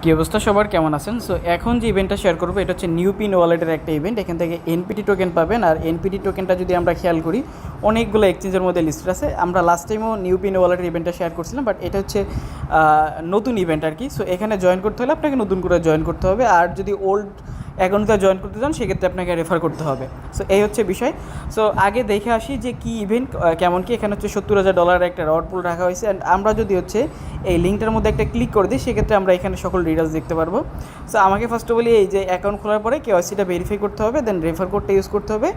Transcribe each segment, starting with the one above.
কী অবস্থা সবার, কেমন আছেন? সো এখন যে ইভেন্টটা শেয়ার করবো এটা হচ্ছে নিউ পিন ওয়ালেটের একটা ইভেন্ট। এখান থেকে এনপিটি টোকেন পাবেন, আর এনপিটি টোকেনটা যদি আমরা খেয়াল করি অনেকগুলো এক্সচেঞ্জের মধ্যে লিস্টেড আছে। আমরা লাস্ট টাইমও নিউ পিন ওয়ালেটের ইভেন্টটা শেয়ার করছিলাম, বাট এটা হচ্ছে নতুন ইভেন্ট আর কি। সো এখানে জয়েন করতে হলে আপনাকে নতুন করে জয়েন করতে হবে, আর যদি ওল্ড অ্যাকাউন্টে জয়েন করতে চান সেক্ষেত্রে আপনাকে রেফার করতে হবে। সো এই হচ্ছে বিষয়। সো আগে দেখে আসি যে কী ইভেন্ট কেমন কি। এখানে হচ্ছে $70,000 একটা রড পুল রাখা হয়েছে, অ্যান্ড আমরা যদি হচ্ছে এই লিঙ্কটার মধ্যে একটা ক্লিক করে দিই সেক্ষেত্রে আমরা এখানে সকল ডিটেলস দেখতে পারবো। সো আমাকে ফার্স্ট অফ অল এই যে অ্যাকাউন্ট খোলার পরে কেওয়াইসিটা ভেরিফাই করতে হবে, দেন রেফার কোডটা ইউজ করতে হবে।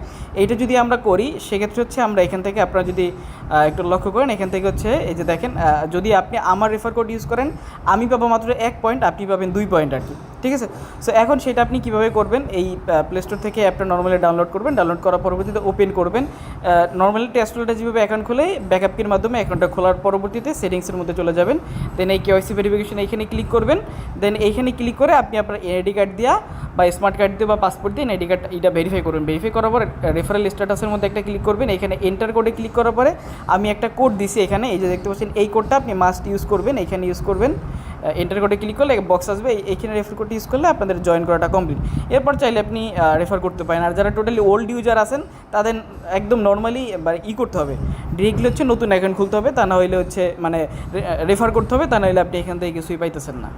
এইটা যদি আমরা করি সেক্ষেত্রে হচ্ছে আমরা এখান থেকে, আপনারা যদি একটু লক্ষ্য করেন, এখান থেকে হচ্ছে এই যে দেখেন, যদি আপনি আমার রেফার কোড ইউজ করেন আমি পাবো মাত্র 1 পয়েন্ট, আপনি পাবেন 2 পয়েন্ট আর কি। ঠিক আছে। সো এখন সেটা আপনি কীভাবে করবেন, এই প্লে স্টোর থেকে অ্যাপটা নর্মালি ডাউনলোড করবেন। ডাউনলোড করার পরবর্তীতে ওপেন করবেন। নর্মালি টেস্টটা যেভাবে অ্যাকাউন্ট খুলে ব্যাকআপ কির মাধ্যমে অ্যাকাউন্টটা খোলার পরবর্তীতে সেটিংসের মধ্যে চলে যাবেন। দেন এই কেওয়াইসি ভেরিফিকেশন এইখানে ক্লিক করবেন। দেন এইখানে ক্লিক করে আপনি আপনার এনআইডি কার্ড দিয়া বা স্মার্ট কার্ড দিয়ে বা পাসপোর্ট দিয়ে এনআইডি কার্ড এটা ভেরিফাই করবেন। ভেরিফাই করার পর রেফারেল স্ট্যাটাসের মধ্যে একটা ক্লিক করবেন। এখানে এন্টার কোডে ক্লিক করার পরে আমি একটা কোড দিছি এখানে, এই যে দেখতে পাচ্ছেন, এই কোডটা আপনি মাস্ট ইউজ করবেন। এখানে ইউজ করবেন, এন্টার কোডে ক্লিক করলে বক্স আসবে, এইখানে রেফার কোড ইউজ করলে আপনাদের জয়েন করাটা কমপ্লিট। এরপর চাইলে আপনি রেফার করতে পারেন। আর যারা টোটালি ওল্ড ইউজার আছেন তাদের একদম নর্মালি করতে হবে, ডিরেক্টলি হচ্ছে নতুন অ্যাকাউন্ট খুলতে হবে, তা না হইলে হচ্ছে মানে রেফার করতে হবে, তা না হলে আপনি এখান থেকে কিছুই পাইতেছেন না।